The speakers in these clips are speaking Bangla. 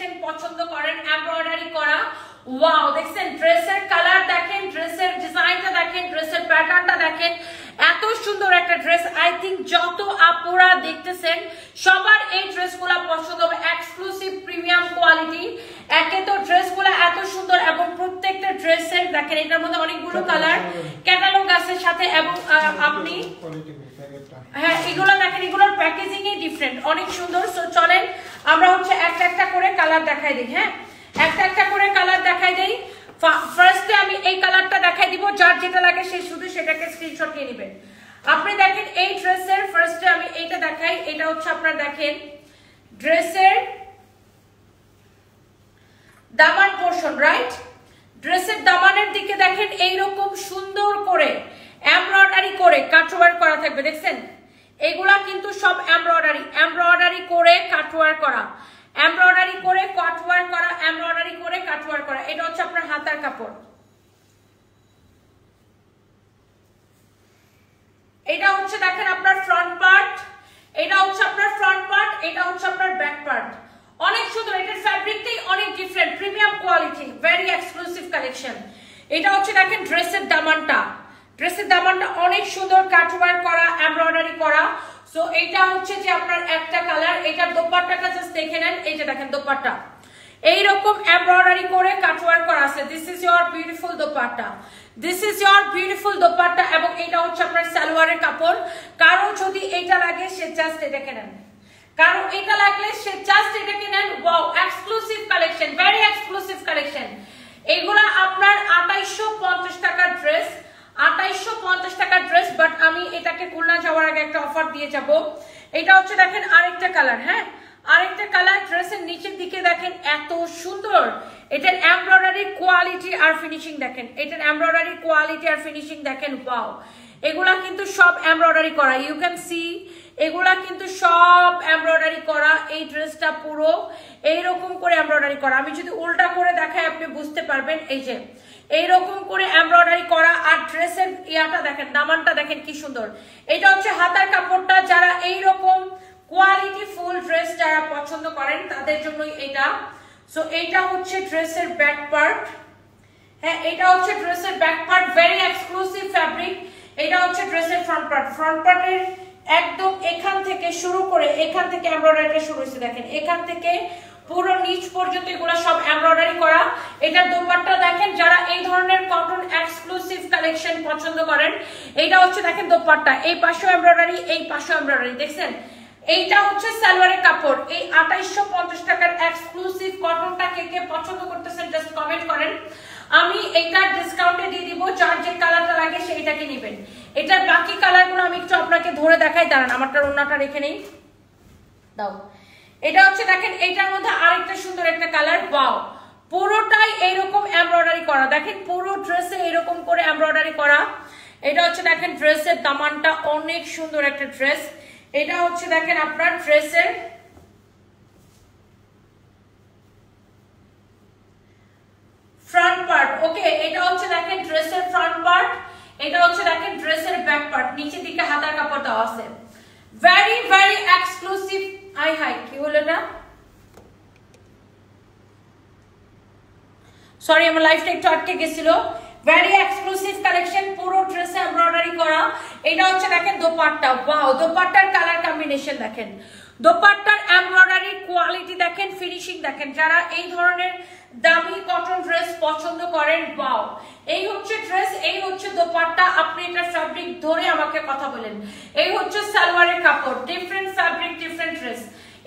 কালেকশন পছন্দ করেন এমব্রয়ডারি করা, ওয়াও দেখছেন ড্রেসের কালার দেখেন, ড্রেসের ডিজাইনটা দেখেন, ড্রেসের প্যাটার্নটা দেখেন, এত সুন্দর একটা ড্রেস। আই থিঙ্ক যত আপুরা দেখতেছেন সবার এই ড্রেসগুলো পছন্দ হবে, এক্সক্লুসিভ প্রিমিয়াম কোয়ালিটি। একে তো ড্রেসগুলো এত সুন্দর এবং প্রত্যেকটা ড্রেসের দেখেন এটার মধ্যে অনেকগুলো কালার ক্যাটালগ আছে সাথে, এবং আপনি হ্যাঁ এগুলো দেখেন এগুলোর প্যাকেজিং এ ডিফারেন্ট, অনেক সুন্দর। সো চলেন আমরা হচ্ছে একটা একটা করে কালার দেখাই দিই, হ্যাঁ একটা একটা করে কালার দেখাই দেই। ফার্স্টে আমি এই কালারটা দেখাই দিব, যার যেটা লাগে সে শুধু সেটাকে স্ক্রিনশট নিয়ে নেবেন। আপনি দেখেন এই ড্রেসের ফার্স্টে আমি এইটা দেখাই, এটা হচ্ছে আপনার দেখেন ড্রেসের দামান পোরশন, রাইট? ড্রেসের দামানের দিকে দেখেন এইরকম সুন্দর করে এমব্রয়ডারি করে কাটওয়ার্ক করা থাকবে, দেখছেন এগুলা কিন্তু সব এমব্রয়ডারি করে কাটওয়ার্ক করা, এমব্রয়ডারি করে কাটওয়ার্ক করা, এমব্রয়ডারি করে কাটওয়ার্ক করা। এটা হচ্ছে আপনার হাতার কাপড়, এটা হচ্ছে দেখেন আপনার ফ্রন্ট পার্ট, এটা হচ্ছে আপনার ফ্রন্ট পার্ট, এটা হচ্ছে আপনার ব্যাক পার্ট। অনেক সুন্দর, এটার ফ্যাব্রিকটাই অনেক different, premium quality, very exclusive collection. এটা হচ্ছে দেখেন ড্রেসের দামানটা, ড্রেসের দামানটা অনেক সুন্দর কাটওয়ার্ক করা, এমব্রয়ডারি করা। সো এটা হচ্ছে যে আপনার একটা কালার, এটার দোপাট্টাটা জাস্ট দেখে নেন, এই যে দেখেন দোপাট্টা এইরকম এমব্রয়ডারি করে কাটওয়ার্ক করা আছে। This is your beautiful dupatta, this is your beautiful dupatta, এবং এটা হচ্ছে আপনার সালোয়ারের কাপড়। কারো যদি এটা লাগে সে জাস্ট এটাকে নেন, কারো এটা লাগলে সে জাস্ট এটাকে নেন। Wow exclusive collection, very exclusive collection. এগুলা আপনার 2850 টাকার ড্রেস, 2850 টাকার ড্রেস, বাট আমি এটাকে খুলনা যাওয়ার আগে একটা অফার দিয়ে যাব। এটা হচ্ছে দেখেন আরেকটা কালার, হ্যাঁ আরেকটা কালার। ড্রেসের নিচের দিকে দেখেন এত সুন্দর, এটার এমব্রয়ডারি কোয়ালিটি আর ফিনিশিং দেখেন, এটার এমব্রয়ডারি কোয়ালিটি আর ফিনিশিং দেখেন, ওয়াও এগুলা কিন্তু সব এমব্রয়ডারি করা, ইউ ক্যান সি এগুলা কিন্তু সব এমব্রয়ডারি করা। এই ড্রেসটা পুরো এইরকম করে এমব্রয়ডারি করা, আমি যদি উল্টা করে দেখাই আপনি বুঝতে পারবেন। এই যে এইরকম করে এমব্রয়ডারি করা, আর ড্রেসের ইয়াটা দেখেন, দামানটা দেখেন কি সুন্দর। এটা হচ্ছে হাতার কাপড়টা, যারা এইরকম কোয়ালিটি ফুল ড্রেস যারা পছন্দ করেন তাদের জন্যই এটা। সো এইটা হচ্ছে ড্রেসের ব্যাক পার্ট, হ্যাঁ এটা হচ্ছে ড্রেসের back part, very exclusive fabric. এটা হচ্ছে ড্রেসের ফ্রন্ট পার্ট, ফ্রন্ট পার্টের একদম এখান থেকে শুরু করে এখান থেকে এমব্রয়ডারিটা শুরু হয়েছে দেখেন, এখান থেকে পুরো নিচ পর্যন্ত এগুলো সব এমব্রয়ডারি করা। এটার দোপাট্টা দেখেন, যারা এই ধরনের কটন এক্সক্লুসিভ কালেকশন পছন্দ করেন, এইটা হচ্ছে দেখেন দোপাট্টা, এই পাশেও এমব্রয়ডারি, এই পাশেও এমব্রয়ডারি, দেখছেন এইটা হচ্ছে সালোয়ারের কাপড়। এই 2850 টাকার এক্সক্লুসিভ কটনটা কে কে পছন্দ করতেছেন জাস্ট কমেন্ট করেন, আমি এটা ডিসকাউন্টে দিয়ে দিব, যার যে কালারটা লাগে সেইটাকে নেবেন। এটার বাকি কালারগুলো আমি একটু আপনাকে ধরে দেখাই, দাঁড়ান আমারটা ওন্নাটা রেখে নেই, দাও। এটা হচ্ছে দেখেন এইটার মধ্যে আরেকটা সুন্দর একটা কালার, ওয়াও পুরোটাই এইরকম এমব্রয়ডারি করা, দেখেন পুরো ড্রেসে এরকম করে এমব্রয়ডারি করা। এটা হচ্ছে দেখেন ড্রেসের দামানটা অনেক সুন্দর একটা ড্রেস। এটা হচ্ছে দেখেন আপনার ড্রেসের ফ্রন্ট পার্ট, ওকে এটা হচ্ছে দেখেন ড্রেসের ফ্রন্ট পার্ট, এটা হচ্ছে দেখেন ড্রেসের ব্যাক পার্ট, নিচের দিকে হাতার কাপড় দেওয়া আছে, ভেরি ভেরি এক্সক্লুসিভ। আই হাই কি হলো না, সরি আমার লাইফটা একটু আটকে গেছিল। ভেরি এক্সক্লুসিভ কালেকশন, পুরো ড্রেসে এমব্রয়ডারি করা। এটা হচ্ছে দেখেন দোপাট্টা, ওয়াও দোপাট্টার কালার কম্বিনেশন দেখেন, দোপাট্টার এমব্রয়ডারি কোয়ালিটি দেখেন, ফিনিশিং দেখেন। যারা এই ধরনের দামি কটন ড্রেস পছন্দ করেন, ওয়াও এই হচ্ছে ড্রেস, এই হচ্ছে দোপাট্টা। আপনি এটা ফ্যাব্রিক ধরে আমাকে কথা বলেন, এই হচ্ছে সালোয়ারের কাপড়, ডিফারেন্ট ফ্যাব্রিক ডিফারেন্ট ড্রেস।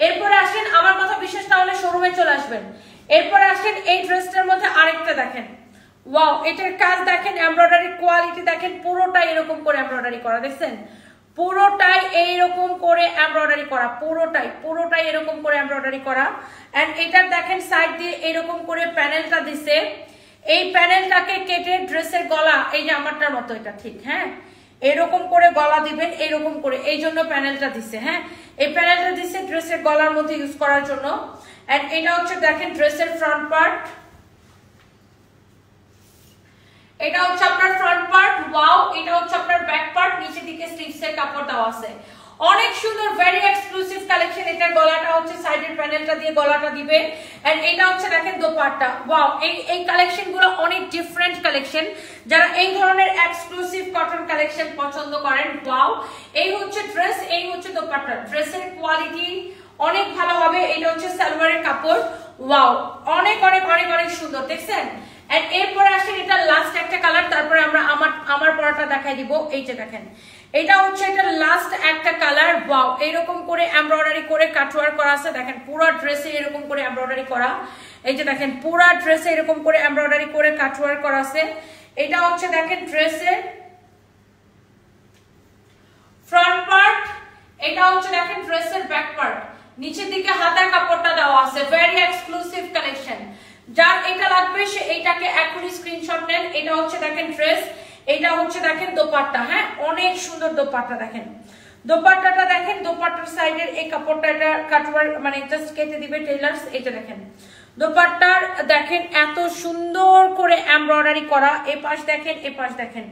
এরপরে আসেন, আমার কথা বিশেষ না হলে শোরুমে চলে আসবেন। এরপরে আসেন এই ড্রেসটার মধ্যে আরেকটা দেখেন, ওয়াও এটার কাজ দেখেন, এমব্রয়ডারি কোয়ালিটি দেখেন, পুরোটাই এরকম করে এমব্রয়ডারি করা, দেখছেন পুরোটাই এইরকম করে এমব্রয়ডারি করা, পুরোটাই এরকম করে এমব্রয়ডারি করা। এন্ড এটার দেখেন সাইড দিয়ে এরকম করে প্যানেলটা দিছে, এই প্যানেলটাকে কেটে ড্রেসের গলা, এই যে আমারটার মতো এটা ঠিক, হ্যাঁ এরকম করে গলা দিবেন, এরকম করে, এই জন্য প্যানেলটা দিছে, হ্যাঁ এই প্যানেলটা দিছে ড্রেসের গলার মধ্যে ইউজ করার জন্য। এন্ড এটা হচ্ছে দেখেন ড্রেসের ফ্রন্ট পার্ট, এটা হচ্ছে আপনার ফ্রন্ট পার্ট, ওয়াও এটা হচ্ছে আপনার ব্যাক পার্ট, নিচে দিকে স্লিভস এর কাপড় দেওয়া আছে। অনেক সুন্দর ভেরি এক্সক্লুসিভ কালেকশন। এটার গলাটা হচ্ছে সাইডের প্যানেলটা দিয়ে গলাটা দিবে এন্ড এটা হচ্ছে দেখেন দোপাট্টা। ওয়াও, এই কালেকশনগুলো অনেক ডিফারেন্ট কালেকশন। যারা এই ধরনের এক্সক্লুসিভ কটন কালেকশন পছন্দ করেন, ওয়াও, এই হচ্ছে ড্রেস, এই হচ্ছে দোপাট্টা। ড্রেসের কোয়ালিটি অনেক ভালো হবে। এটা হচ্ছে সালোয়ারের কাপড়। ওয়াও, অনেক অনেক অনেক অনেক সুন্দর, দেখছেন? এন্ড এরপরে আসেন এটা লাস্ট একটা কালার, তারপরে আমরা আমার পরাটা দেখাই দিব। এই যে দেখেন, এটা হচ্ছে এটা লাস্ট একটা কালার। ওয়াও, এরকম করে এমব্রয়ডারি করে কাটওয়ার্ক করা আছে। দেখেন পুরো ড্রেসে এরকম করে এমব্রয়ডারি করা। এই যে দেখেন পুরো ড্রেসে এরকম করে এমব্রয়ডারি করে কাটওয়ার্ক করা আছে। এটা হচ্ছে দেখেন ড্রেসের ফ্রন্ট পার্ট, এটা হচ্ছে দেখেন ড্রেসের ব্যাক পার্ট। নিচের দিকে হাতার কাপড়টা দেওয়া আছে। Very exclusive collection. যার এটা লাগবে সে এইটাকে এখনই স্ক্রিনশট নেন। এটা হচ্ছে দেখেন ড্রেস, এটা হচ্ছে দেখেন দোপাট্টা। হ্যাঁ, অনেক সুন্দর দোপাট্টা। দেখেন দোপাট্টাটা, দেখেন দোপাট্টার সাইডের এই কাপড়টা এটা কাটওয়ার্ক মানে জাস্ট কেটে দিবে টেইলার্স। এটা দেখেন দোপাট্টার, দেখেন এত সুন্দর করে এমব্রয়ডারি করা। এই পাশ দেখেন, এই পাশ দেখেন।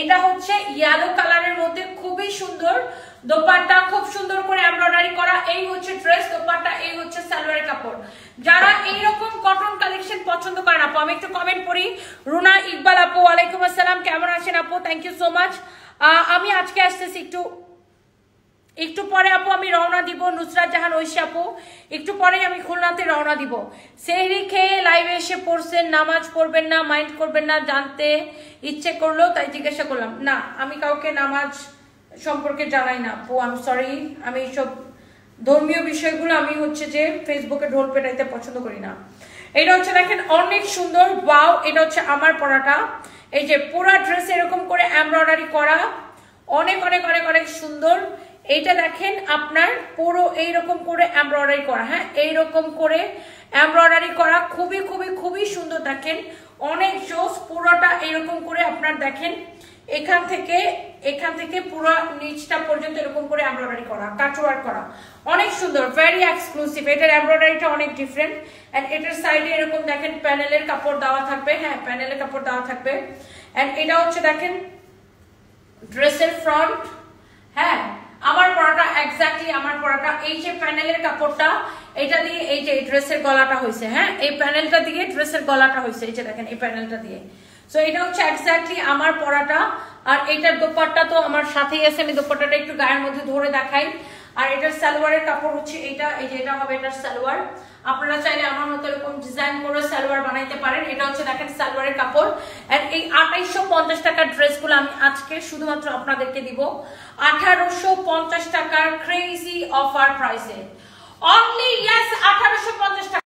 এটা হচ্ছে ইয়েলো কালারের মধ্যে খুবই সুন্দর দোপাট্টা, খুব সুন্দর করে এমব্রয়ডারি করা। এই হচ্ছে ড্রেস, দোপাট্টা, এই হচ্ছে সালোয়ারের কাপড়। যারা এইরকম কটন কালেকশন পছন্দ করেন আপু, আমি একটু কমেন্ট করি। রুনা ইকবাল আপু, ওয়ালাইকুম আসসালাম, কেমন আছেন আপু? Thank you so much. আমি আজকে আসতেছি একটু পরে আপু, আমি রওনা দিব। নুসরাত জাহান ঐশী আপু, একটু পরে আমি খুলনাতে রওনা দিব। সেহরি খেয়ে লাইভে এসে পড়ছেন, নামাজ পড়বেন না, মাইন্ড করবেন না, জানতে ইচ্ছে করলো তাই জিজ্ঞাসা করলাম। না, আমি কাউকে নামাজ সম্পর্কে জানাই না আপু, আমি সরি। আমি এইসব ধর্মীয় বিষয়গুলো আমি হচ্ছে যে ফেসবুকে ঢোল পেটাইতে পছন্দ করি না। এটা হচ্ছে দেখেন অনেক সুন্দর। ওয়াও, এটা হচ্ছে আমার পরাটা। এই যে পুরা ড্রেস এরকম করে এমব্রয়ডারি করা, অনেক অনেক অনেক অনেক সুন্দর। এইটা দেখেন আপনার পুরো এইরকম করে এমব্রয়ডারি করা। হ্যাঁ, এইরকম করে এমব্রয়ডারি করা, খুবই খুবই খুবই সুন্দর। দেখেন অনেক জোস। পুরোটা এরকম করে আপনার দেখেন এখান থেকে পুরো নিচটা পর্যন্ত এরকম করে এমব্রয়ডারি করা, কাটওয়ার্ক করা, অনেক সুন্দর, ভেরি এক্সক্লুসিভ। এটার এমব্রয়ডারিটা অনেক ডিফারেন্ট। এন্ড এটার সাইডে এরকম দেখেন প্যানেলের কাপড় দেওয়া থাকবে। হ্যাঁ, প্যানেলের কাপড় দেওয়া থাকবে। এন্ড এটা হচ্ছে দেখেন ড্রেসের ফ্রন্ট। হ্যাঁ, আমার পরাটা এক্স্যাক্টলি আমার পরাটা। এই যে প্যানেলের কাপড়টা, এটা দিয়ে এই যে ড্রেসের গলাটা হয়েছে। হ্যাঁ, এই প্যানেলটা দিয়ে ড্রেসের গলাটা হয়েছে। এই যে দেখেন এই প্যানেলটা দিয়ে। সো এটা হচ্ছে এক্স্যাক্টলি আমার পরাটা। আর এটার দোপাট্টা তো আমার সাথেই আছে, আমি দোপাট্টাটা একটু গায়ের মধ্যে ধরে দেখাই। আর এটার সালোয়ারের কাপড় হচ্ছে এইটা। এই যে এটা হবে এটার সালোয়ার। আপনারা চাইলে আমার মতো এরকম ডিজাইন করে সালোয়ার বানাইতে পারেন। এটা হচ্ছে দেখেন সালোয়ারের কাপড়। এন্ড এই 2850 টাকার ড্রেসগুলো আমি আজকে শুধুমাত্র আপনাদেরকে দিব 1850 টাকার ক্রেজি অফার প্রাইসে। অনলি